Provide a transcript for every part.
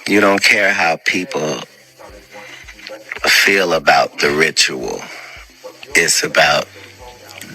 You don't care how people feel about the ritual. It's about,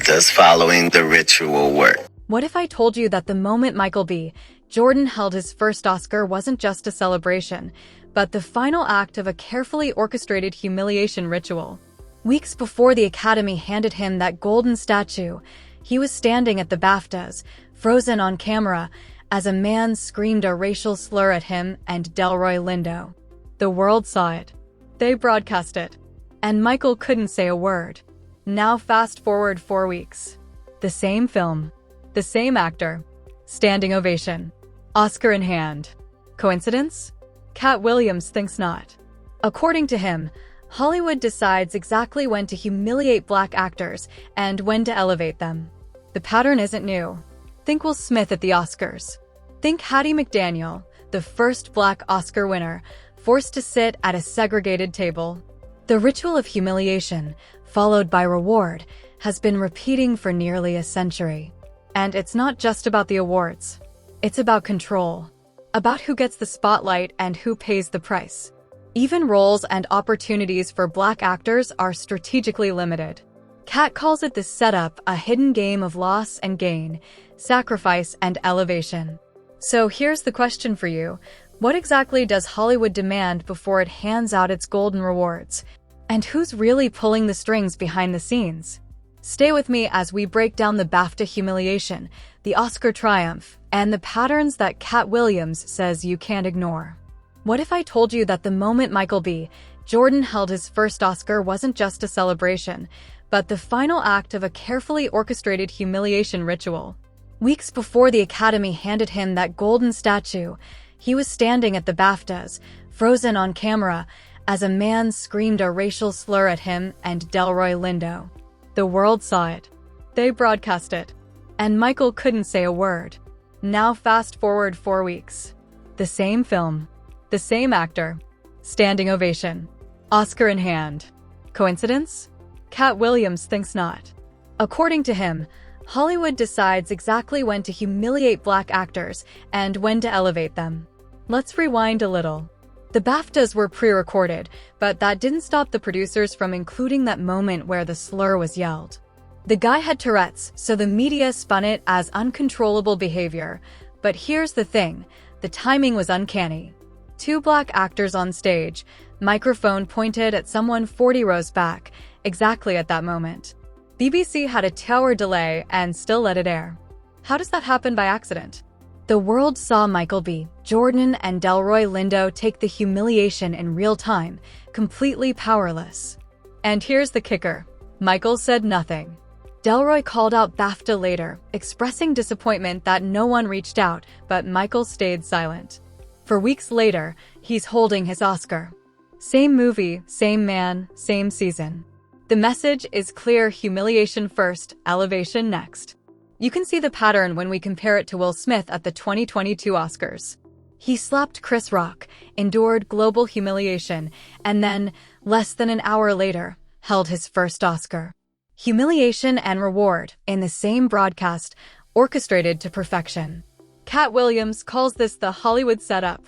does following the ritual work? What if I told you that the moment Michael B. Jordan held his first Oscar wasn't just a celebration, but the final act of a carefully orchestrated humiliation ritual? Weeks before the Academy handed him that golden statue, he was standing at the BAFTAs, frozen on camera, as a man screamed a racial slur at him and Delroy Lindo. The world saw it. They broadcast it. And Michael couldn't say a word. Now fast forward 4 weeks. The same film. The same actor. Standing ovation. Oscar in hand. Coincidence? Katt Williams thinks not. According to him, Hollywood decides exactly when to humiliate black actors and when to elevate them. The pattern isn't new. Think Will Smith at the Oscars. Think Hattie McDaniel, the first black Oscar winner, forced to sit at a segregated table. The ritual of humiliation, followed by reward, has been repeating for nearly a century. And it's not just about the awards. It's about control. About who gets the spotlight and who pays the price. Even roles and opportunities for black actors are strategically limited. Katt calls it the setup, a hidden game of loss and gain, sacrifice and elevation. So here's the question for you. What exactly does Hollywood demand before it hands out its golden rewards? And who's really pulling the strings behind the scenes? Stay with me as we break down the BAFTA humiliation, the Oscar triumph, and the patterns that Katt Williams says you can't ignore. What if I told you that the moment Michael B. Jordan held his first Oscar wasn't just a celebration, but the final act of a carefully orchestrated humiliation ritual? Weeks before the Academy handed him that golden statue, he was standing at the BAFTAs, frozen on camera, as a man screamed a racial slur at him and Delroy Lindo. The world saw it. They broadcast it. And Michael couldn't say a word. Now fast forward 4 weeks. The same film. The same actor. Standing ovation. Oscar in hand. Coincidence? Katt Williams thinks not. According to him, Hollywood decides exactly when to humiliate black actors and when to elevate them. Let's rewind a little. The BAFTAs were pre-recorded, but that didn't stop the producers from including that moment where the slur was yelled. The guy had Tourette's, so the media spun it as uncontrollable behavior. But here's the thing, the timing was uncanny. 2 black actors on stage, microphone pointed at someone 40 rows back, exactly at that moment. BBC had a 2-hour delay and still let it air. How does that happen by accident? The world saw Michael B. Jordan and Delroy Lindo take the humiliation in real time, completely powerless. And here's the kicker. Michael said nothing. Delroy called out BAFTA later, expressing disappointment that no one reached out, but Michael stayed silent. For weeks later, he's holding his Oscar. Same movie, same man, same season. The message is clear: humiliation first, elevation next. You can see the pattern when we compare it to Will Smith at the 2022 Oscars. He slapped Chris Rock, endured global humiliation, and then, less than an hour later, held his first Oscar. Humiliation and reward in the same broadcast, orchestrated to perfection. Katt Williams calls this the Hollywood setup.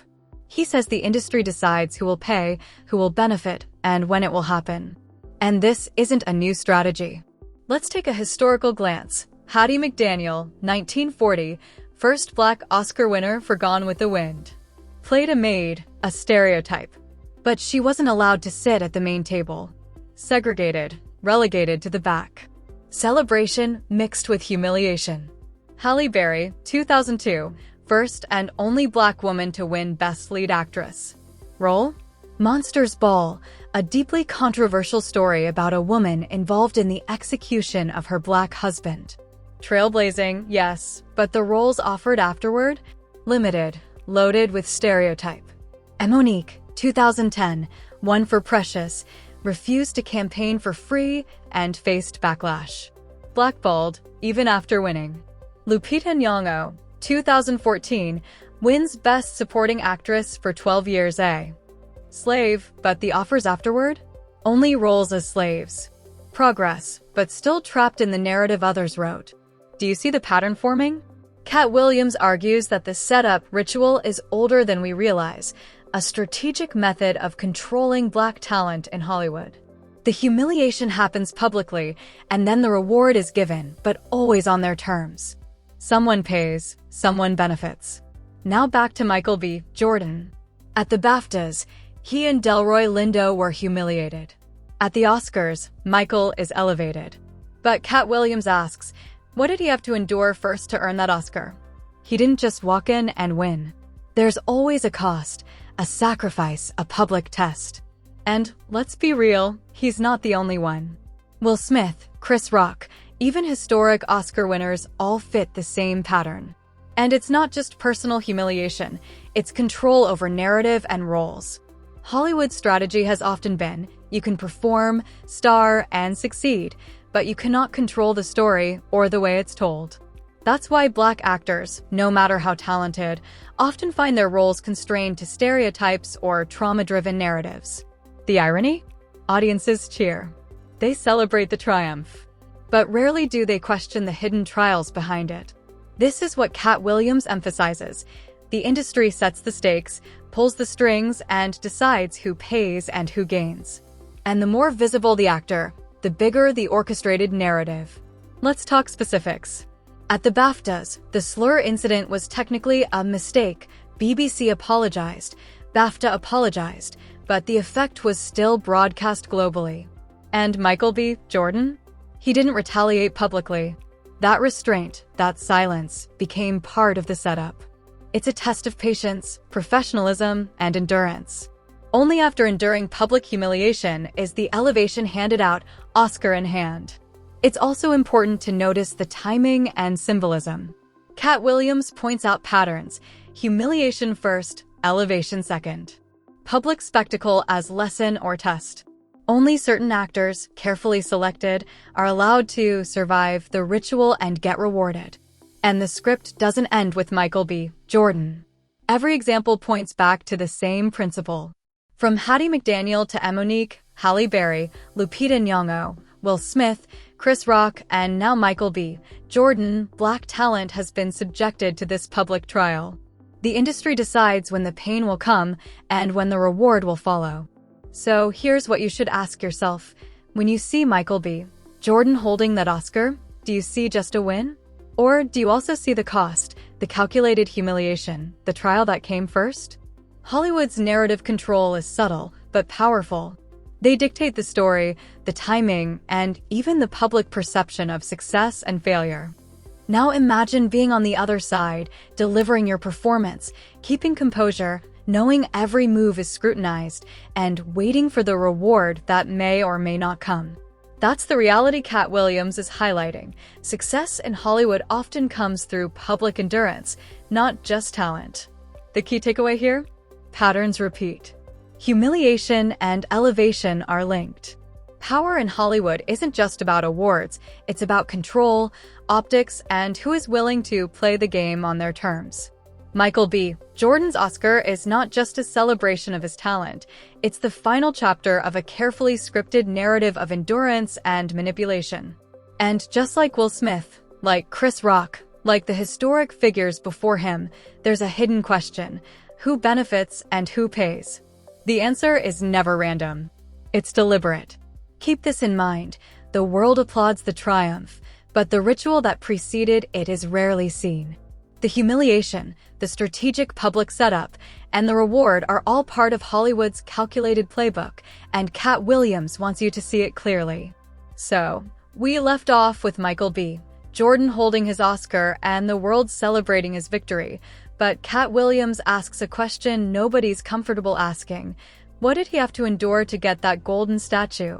He says the industry decides who will pay, who will benefit, and when it will happen. And this isn't a new strategy. Let's take a historical glance. Hattie McDaniel, 1940, first black Oscar winner for Gone with the Wind. Played a maid, a stereotype. But she wasn't allowed to sit at the main table. Segregated, relegated to the back. Celebration mixed with humiliation. Halle Berry, 2002, first and only black woman to win Best Lead Actress. Role? Monsters Ball, a deeply controversial story about a woman involved in the execution of her black husband. Trailblazing, yes, but the roles offered afterward? Limited, loaded with stereotype. And Monique, 2010, won for Precious, refused to campaign for free, and faced backlash. Blackballed, even after winning. Lupita Nyong'o, 2014, wins Best Supporting Actress for 12 Years a Slave, but the offers afterward? Only roles as slaves. Progress, but still trapped in the narrative others wrote. Do you see the pattern forming? Katt Williams argues that the setup ritual is older than we realize, a strategic method of controlling Black talent in Hollywood. The humiliation happens publicly, and then the reward is given, but always on their terms. Someone pays, someone benefits. Now back to Michael B. Jordan. At the BAFTAs, he and Delroy Lindo were humiliated. At the Oscars, Michael is elevated. But Katt Williams asks, what did he have to endure first to earn that Oscar? He didn't just walk in and win. There's always a cost, a sacrifice, a public test. And let's be real, he's not the only one. Will Smith, Chris Rock, even historic Oscar winners all fit the same pattern. And it's not just personal humiliation, it's control over narrative and roles. Hollywood's strategy has often been, you can perform, star, and succeed, but you cannot control the story or the way it's told. That's why Black actors, no matter how talented, often find their roles constrained to stereotypes or trauma-driven narratives. The irony? Audiences cheer. They celebrate the triumph. But rarely do they question the hidden trials behind it. This is what Katt Williams emphasizes. The industry sets the stakes, pulls the strings, and decides who pays and who gains. And the more visible the actor, the bigger the orchestrated narrative. Let's talk specifics. At the BAFTAs, the slur incident was technically a mistake. BBC apologized, BAFTA apologized, but the effect was still broadcast globally. And Michael B. Jordan? He didn't retaliate publicly. That restraint, that silence, became part of the setup. It's a test of patience, professionalism, and endurance. Only after enduring public humiliation is the elevation handed out, Oscar in hand. It's also important to notice the timing and symbolism. Katt Williams points out patterns: humiliation first, elevation second. Public spectacle as lesson or test. Only certain actors, carefully selected, are allowed to survive the ritual and get rewarded. And the script doesn't end with Michael B. Jordan. Every example points back to the same principle. From Hattie McDaniel to Monique, Halle Berry, Lupita Nyong'o, Will Smith, Chris Rock, and now Michael B. Jordan, Black talent has been subjected to this public trial. The industry decides when the pain will come and when the reward will follow. So here's what you should ask yourself. When you see Michael B. Jordan holding that Oscar, do you see just a win? Or do you also see the cost, the calculated humiliation, the trial that came first? Hollywood's narrative control is subtle, but powerful. They dictate the story, the timing, and even the public perception of success and failure. Now imagine being on the other side, delivering your performance, keeping composure, knowing every move is scrutinized, and waiting for the reward that may or may not come. That's the reality Katt Williams is highlighting. Success in Hollywood often comes through public endurance, not just talent. The key takeaway here? Patterns repeat. Humiliation and elevation are linked. Power in Hollywood isn't just about awards, it's about control, optics, and who is willing to play the game on their terms. Michael B. Jordan's Oscar is not just a celebration of his talent, it's the final chapter of a carefully scripted narrative of endurance and manipulation. And just like Will Smith, like Chris Rock, like the historic figures before him, there's a hidden question: who benefits and who pays? The answer is never random. It's deliberate. Keep this in mind. The world applauds the triumph, but the ritual that preceded it is rarely seen. The humiliation, the strategic public setup, and the reward are all part of Hollywood's calculated playbook, and Katt Williams wants you to see it clearly. So, we left off with Michael B. Jordan holding his Oscar and the world celebrating his victory, but Katt Williams asks a question nobody's comfortable asking. What did he have to endure to get that golden statue?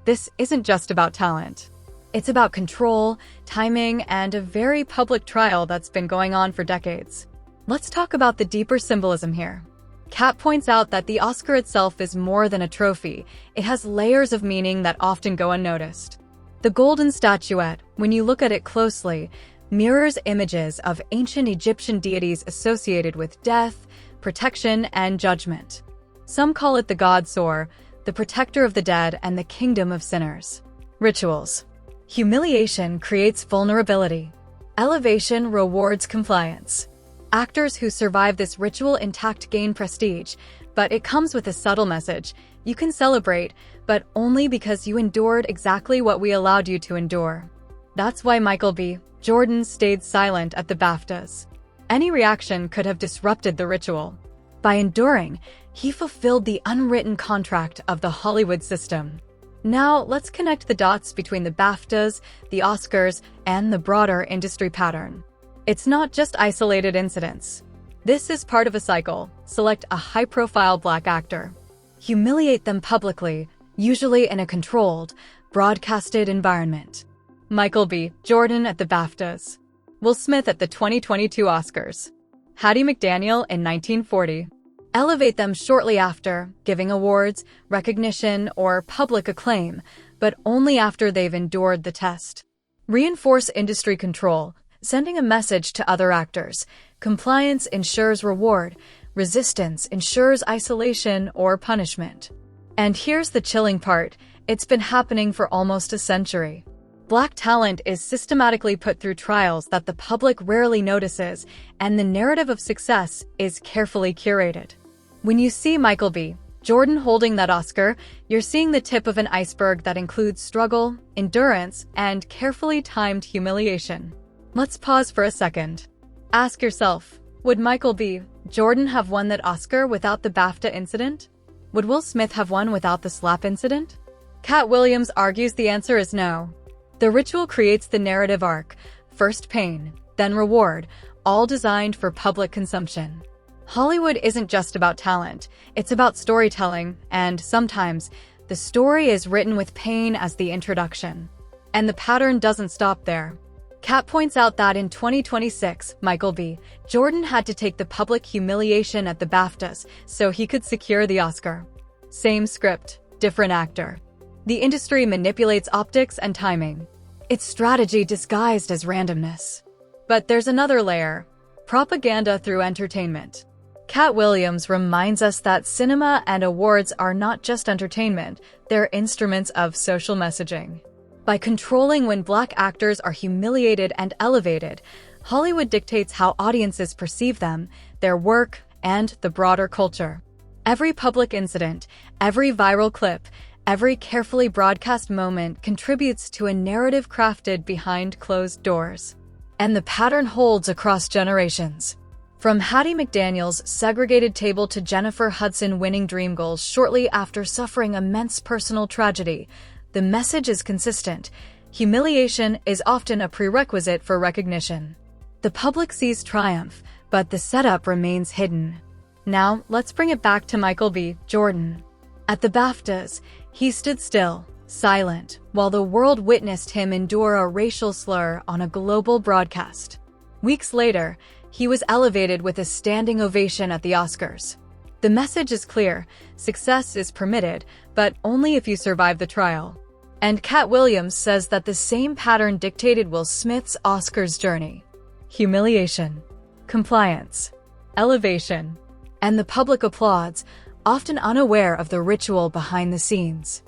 This isn't just about talent. It's about control, timing, and a very public trial that's been going on for decades. Let's talk about the deeper symbolism here. Katt points out that the Oscar itself is more than a trophy. It has layers of meaning that often go unnoticed. The golden statuette, when you look at it closely, mirrors images of ancient Egyptian deities associated with death, protection, and judgment. Some call it the god Sor, the protector of the dead and the kingdom of sinners. Rituals. Humiliation creates vulnerability. Elevation rewards compliance. Actors who survive this ritual intact gain prestige, But it comes with a subtle message. You can celebrate, but only because you endured exactly what we allowed you to endure. That's why Michael B. Jordan stayed silent at the BAFTAs. Any reaction could have disrupted the ritual. By enduring, he fulfilled the unwritten contract of the Hollywood system. Now, let's connect the dots between the BAFTAs, the Oscars, and the broader industry pattern. It's not just isolated incidents. This is part of a cycle. Select a high-profile Black actor. Humiliate them publicly, usually in a controlled, broadcasted environment. Michael B. Jordan at the BAFTAs. Will Smith at the 2022 Oscars. Hattie McDaniel in 1940. Elevate them shortly after, giving awards, recognition, or public acclaim, but only after they've endured the test. Reinforce industry control, sending a message to other actors. Compliance ensures reward. Resistance ensures isolation or punishment. And here's the chilling part. It's been happening for almost a century. Black talent is systematically put through trials that the public rarely notices, and the narrative of success is carefully curated. When you see Michael B. Jordan holding that Oscar, you're seeing the tip of an iceberg that includes struggle, endurance, and carefully timed humiliation. Let's pause for a second. Ask yourself, would Michael B. Jordan have won that Oscar without the BAFTA incident? Would Will Smith have won without the slap incident? Katt Williams argues the answer is no. The ritual creates the narrative arc, first pain, then reward, all designed for public consumption. Hollywood isn't just about talent, it's about storytelling, and sometimes, the story is written with pain as the introduction. And the pattern doesn't stop there. Katt points out that in 2026, Michael B. Jordan had to take the public humiliation at the BAFTAs so he could secure the Oscar. Same script, different actor. The industry manipulates optics and timing. It's strategy disguised as randomness. But there's another layer: propaganda through entertainment. Katt Williams reminds us that cinema and awards are not just entertainment, they're instruments of social messaging. By controlling when Black actors are humiliated and elevated, Hollywood dictates how audiences perceive them, their work, and the broader culture. Every public incident, every viral clip, every carefully broadcast moment contributes to a narrative crafted behind closed doors. And the pattern holds across generations. From Hattie McDaniel's segregated table to Jennifer Hudson winning Dreamgirls shortly after suffering immense personal tragedy, the message is consistent. Humiliation is often a prerequisite for recognition. The public sees triumph, but the setup remains hidden. Now, let's bring it back to Michael B. Jordan. At the BAFTAs, he stood still, silent, while the world witnessed him endure a racial slur on a global broadcast. Weeks later, he was elevated with a standing ovation at the Oscars. The message is clear: success is permitted, but only if you survive the trial. And Katt Williams says that the same pattern dictated Will Smith's Oscars journey. Humiliation, compliance, elevation, and the public applauds, often unaware of the ritual behind the scenes.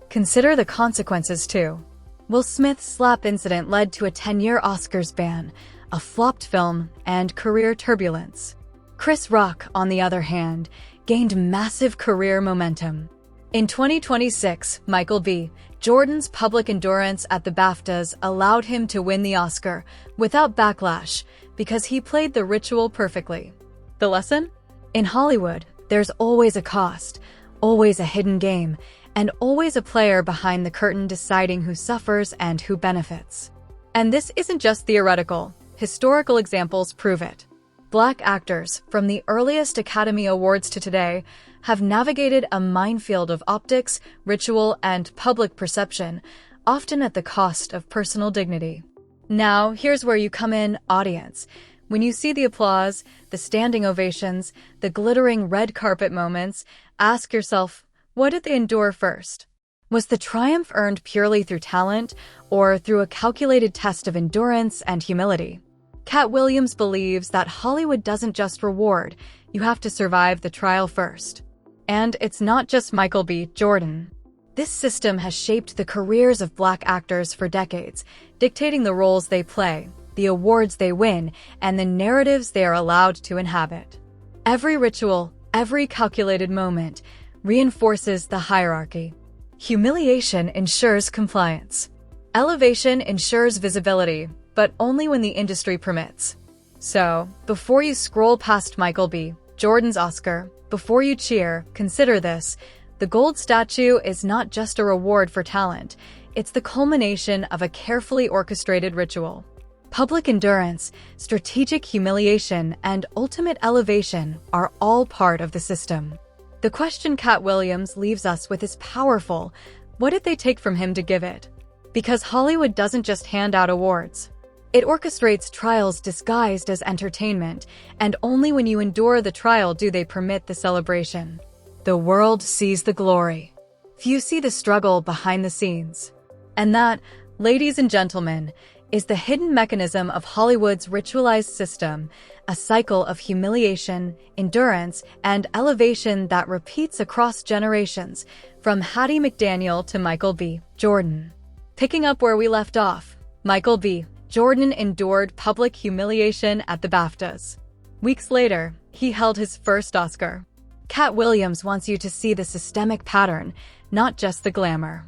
Consider the consequences, too. Will Smith's slap incident led to a 10-year Oscars ban, a flopped film, and career turbulence. Chris Rock, on the other hand, gained massive career momentum. In 2026, Michael B. Jordan's public endurance at the BAFTAs allowed him to win the Oscar without backlash because he played the ritual perfectly. The lesson? In Hollywood, there's always a cost, always a hidden game, and always a player behind the curtain deciding who suffers and who benefits. And this isn't just theoretical. Historical examples prove it. Black actors, from the earliest Academy Awards to today, have navigated a minefield of optics, ritual, and public perception, often at the cost of personal dignity. Now, here's where you come in, audience. When you see the applause, the standing ovations, the glittering red carpet moments, ask yourself, what did they endure first? Was the triumph earned purely through talent, or through a calculated test of endurance and humility? Katt Williams believes that Hollywood doesn't just reward, you have to survive the trial first. And it's not just Michael B. Jordan. This system has shaped the careers of Black actors for decades, dictating the roles they play, the awards they win, and the narratives they are allowed to inhabit. Every ritual, Every calculated moment reinforces the hierarchy. Humiliation ensures compliance. Elevation ensures visibility, but only when the industry permits. So, before you scroll past Michael B. Jordan's Oscar, before you cheer, consider this. The gold statue is not just a reward for talent, it's the culmination of a carefully orchestrated ritual. Public endurance, strategic humiliation, and ultimate elevation are all part of the system. The question Katt Williams leaves us with is powerful. What did they take from him to give it? Because Hollywood doesn't just hand out awards. It orchestrates trials disguised as entertainment, and only when you endure the trial do they permit the celebration. The world sees the glory. Few see the struggle behind the scenes. And that, ladies and gentlemen, is the hidden mechanism of Hollywood's ritualized system, a cycle of humiliation, endurance, and elevation that repeats across generations, from Hattie McDaniel to Michael B. Jordan. Picking up where we left off, Michael B. Jordan endured public humiliation at the BAFTAs. Weeks later, he held his first Oscar. Katt Williams wants you to see the systemic pattern, not just the glamour.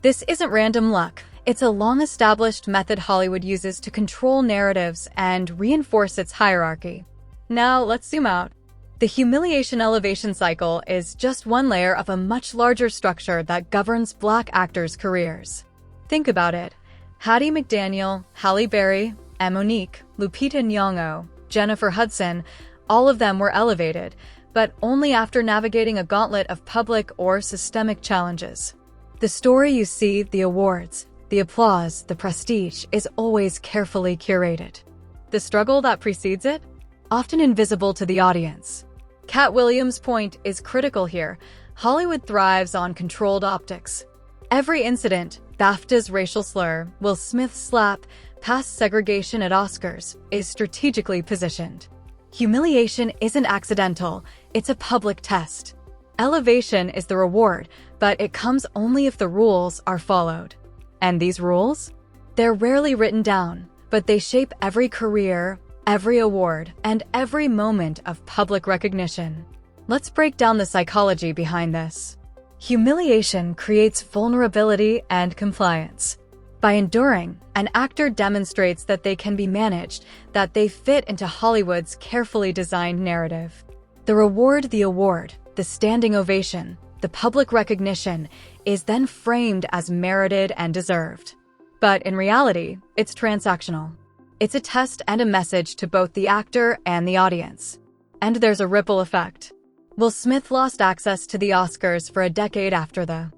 This isn't random luck. It's a long-established method Hollywood uses to control narratives and reinforce its hierarchy. Now, let's zoom out. The humiliation elevation cycle is just one layer of a much larger structure that governs Black actors' careers. Think about it. Hattie McDaniel, Halle Berry, Monique, Lupita Nyong'o, Jennifer Hudson, all of them were elevated, but only after navigating a gauntlet of public or systemic challenges. The story you see, the awards, the applause, the prestige, is always carefully curated. The struggle that precedes it? Often invisible to the audience. Katt Williams' point is critical here. Hollywood thrives on controlled optics. Every incident, BAFTA's racial slur, Will Smith's slap, past segregation at Oscars, is strategically positioned. Humiliation isn't accidental, it's a public test. Elevation is the reward, but it comes only if the rules are followed. And these rules? They're rarely written down, but they shape every career, every award, and every moment of public recognition. Let's break down the psychology behind this. Humiliation creates vulnerability and compliance. By enduring, an actor demonstrates that they can be managed, that they fit into Hollywood's carefully designed narrative. The reward, the award, the standing ovation, the public recognition is then framed as merited and deserved. But in reality, it's transactional. It's a test and a message to both the actor and the audience. And there's a ripple effect. Will Smith lost access to the Oscars for a decade after the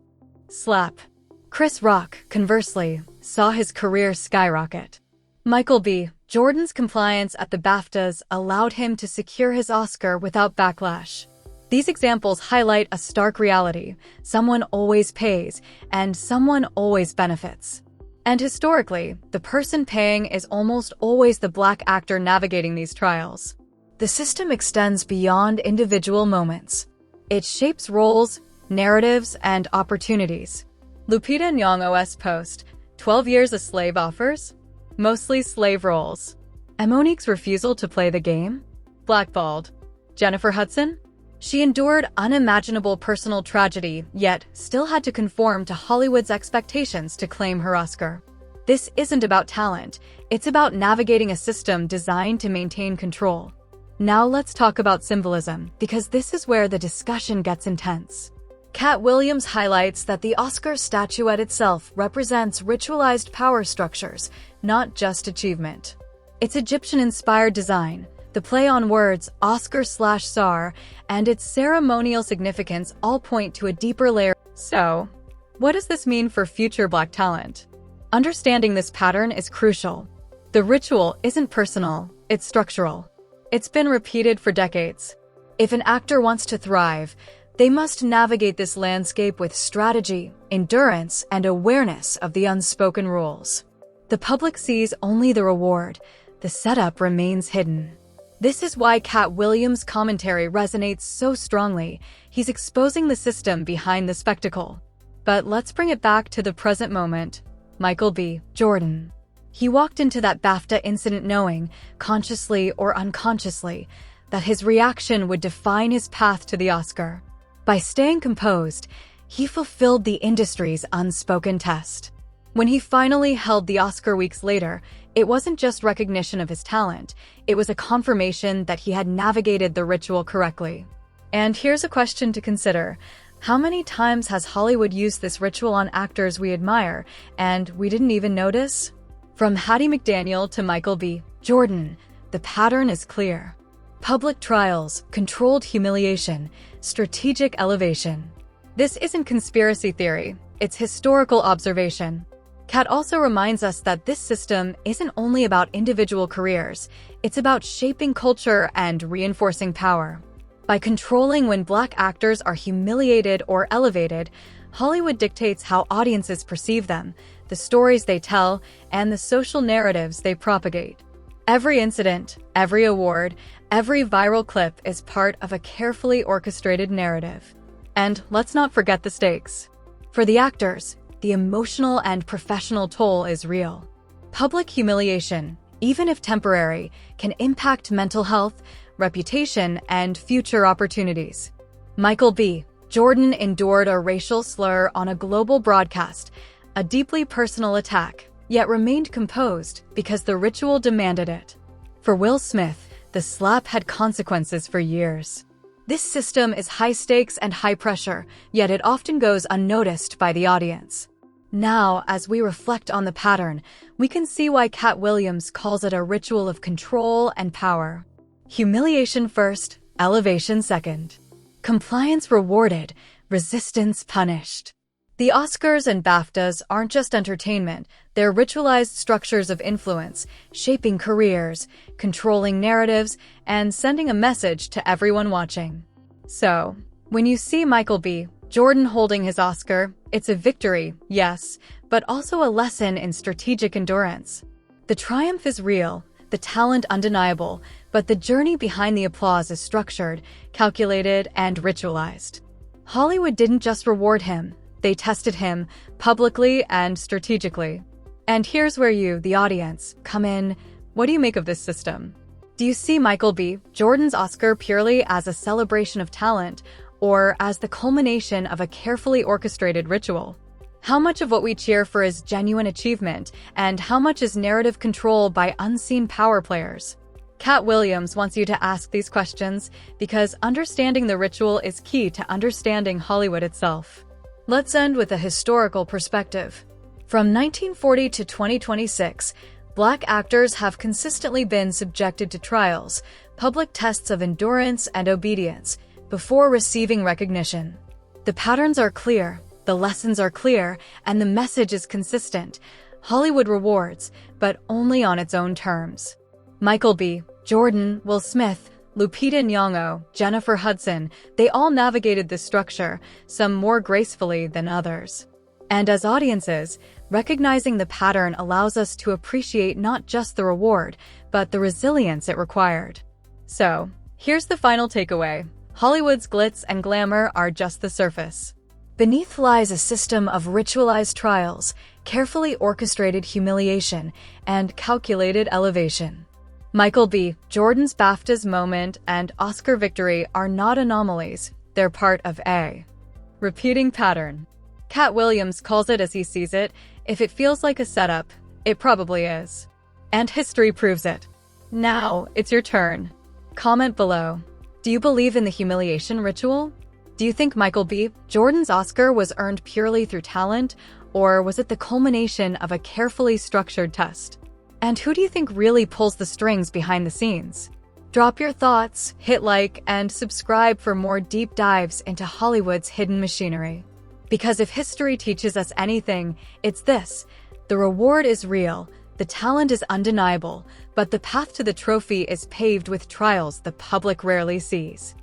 slap. Chris Rock, conversely, saw his career skyrocket. Michael B. Jordan's compliance at the BAFTAs allowed him to secure his Oscar without backlash. These examples highlight a stark reality: someone always pays, and someone always benefits. And historically, the person paying is almost always the Black actor navigating these trials. The system extends beyond individual moments. It shapes roles, narratives, and opportunities. Lupita Nyong'o's post, 12 years a slave offers? Mostly slave roles. Monique's refusal to play the game? Blackballed. Jennifer Hudson? She endured unimaginable personal tragedy, yet still had to conform to Hollywood's expectations to claim her Oscar. This isn't about talent, it's about navigating a system designed to maintain control. Now let's talk about symbolism, because this is where the discussion gets intense. Katt Williams highlights that the Oscar statuette itself represents ritualized power structures, not just achievement. It's Egyptian-inspired design, the play on words Oscar/Tsar, and its ceremonial significance all point to a deeper layer. So, what does this mean for future Black talent? Understanding this pattern is crucial. The ritual isn't personal, it's structural. It's been repeated for decades. If an actor wants to thrive, they must navigate this landscape with strategy, endurance, and awareness of the unspoken rules. The public sees only the reward. The setup remains hidden. This is why Katt Williams' commentary resonates so strongly. He's exposing the system behind the spectacle. But let's bring it back to the present moment. Michael B. Jordan. He walked into that BAFTA incident knowing, consciously or unconsciously, that his reaction would define his path to the Oscar. By staying composed, he fulfilled the industry's unspoken test. When he finally held the Oscar weeks later, it wasn't just recognition of his talent, it was a confirmation that he had navigated the ritual correctly. And here's a question to consider. How many times has Hollywood used this ritual on actors we admire, and we didn't even notice? From Hattie McDaniel to Michael B. Jordan, the pattern is clear. Public trials, controlled humiliation, strategic elevation. This isn't conspiracy theory, it's historical observation. Katt also reminds us that this system isn't only about individual careers, it's about shaping culture and reinforcing power. By controlling when Black actors are humiliated or elevated, Hollywood dictates how audiences perceive them, the stories they tell, and the social narratives they propagate. Every incident, every award, every viral clip is part of a carefully orchestrated narrative. And let's not forget the stakes. For the actors, the emotional and professional toll is real. Public humiliation, even if temporary, can impact mental health, reputation, and future opportunities. Michael B. Jordan endured a racial slur on a global broadcast, a deeply personal attack, yet remained composed because the ritual demanded it. For Will Smith, the slap had consequences for years. This system is high stakes and high pressure, yet it often goes unnoticed by the audience. Now, as we reflect on the pattern, we can see why Katt Williams calls it a ritual of control and power. Humiliation first, elevation second. Compliance rewarded, resistance punished. The Oscars and BAFTAs aren't just entertainment, they're ritualized structures of influence, shaping careers, controlling narratives, and sending a message to everyone watching. So, when you see Michael B. Jordan holding his Oscar, it's a victory, yes, but also a lesson in strategic endurance. The triumph is real, the talent undeniable, but the journey behind the applause is structured, calculated, and ritualized. Hollywood didn't just reward him, they tested him publicly and strategically. And here's where you, the audience, come in. What do you make of this system? Do you see Michael B. Jordan's Oscar purely as a celebration of talent or as the culmination of a carefully orchestrated ritual? How much of what we cheer for is genuine achievement, and how much is narrative control by unseen power players? Katt Williams wants you to ask these questions because understanding the ritual is key to understanding Hollywood itself. Let's end with a historical perspective. From 1940 to 2026, Black actors have consistently been subjected to trials, public tests of endurance and obedience, before receiving recognition. The patterns are clear, the lessons are clear, and the message is consistent. Hollywood rewards, but only on its own terms. Michael B. Jordan, Will Smith, Lupita Nyong'o, Jennifer Hudson, they all navigated this structure, some more gracefully than others. And as audiences, recognizing the pattern allows us to appreciate not just the reward, but the resilience it required. So, here's the final takeaway. Hollywood's glitz and glamour are just the surface. Beneath lies a system of ritualized trials, carefully orchestrated humiliation, and calculated elevation. Michael B. Jordan's BAFTA's moment and Oscar victory are not anomalies, they're part of a repeating pattern. Katt Williams calls it as he sees it. If it feels like a setup, it probably is. And history proves it. Now, it's your turn. Comment below. Do you believe in the humiliation ritual? Do you think Michael B. Jordan's Oscar was earned purely through talent, or was it the culmination of a carefully structured test? And who do you think really pulls the strings behind the scenes? Drop your thoughts, hit like, and subscribe for more deep dives into Hollywood's hidden machinery. Because if history teaches us anything, it's this: the reward is real, the talent is undeniable, but the path to the trophy is paved with trials the public rarely sees.